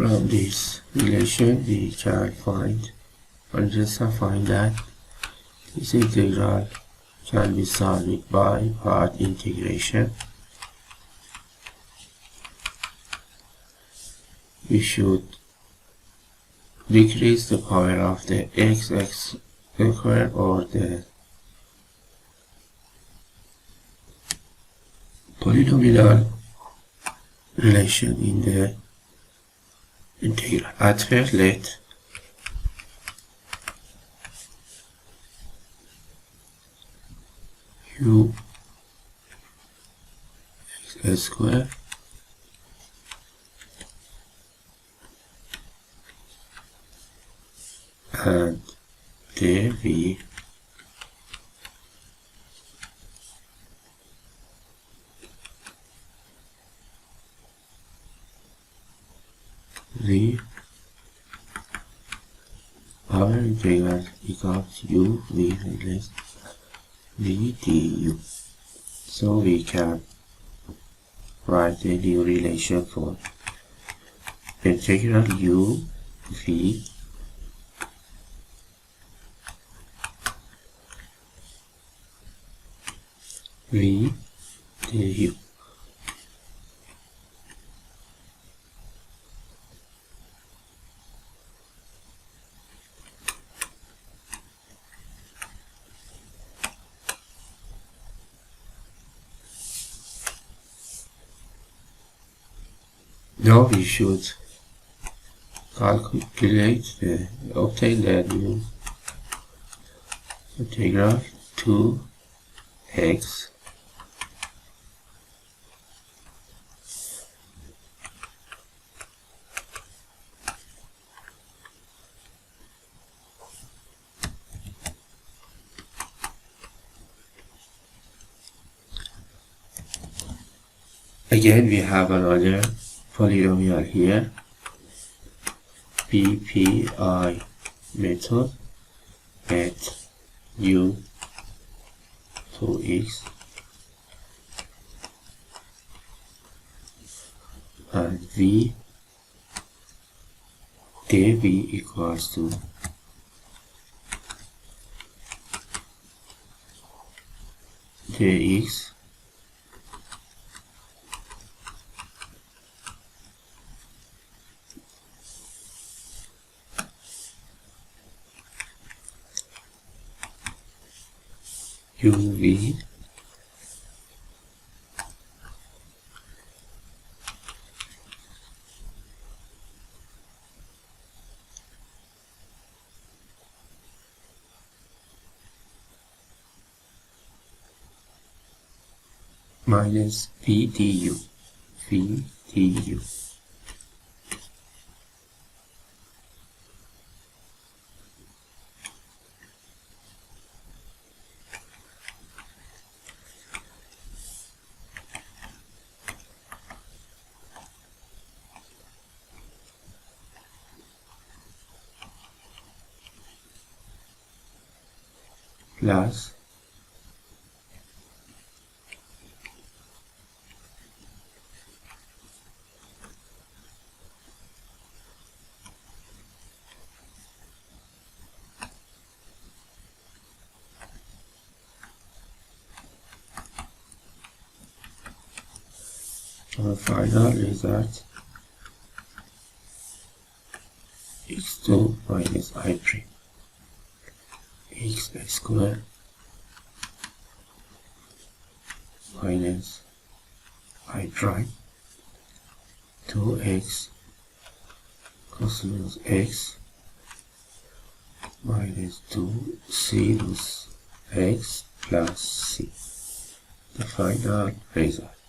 From this relation, we can find that this integral can be solved by part integration. We should decrease the power of the x squared or the polynomial relation in the integral. At first, let u x squared and there v our integral equals u v less v du. So we can write a new relation for integral u v du. Now we should obtain the new integral 2x Again, we have another polynomial here, PPI method at u 2x and v dv equals to dx uv minus v du. Plus our final result x2 minus i3 x squared minus I prime 2x cosinus x minus 2 sinus x plus c. The final result.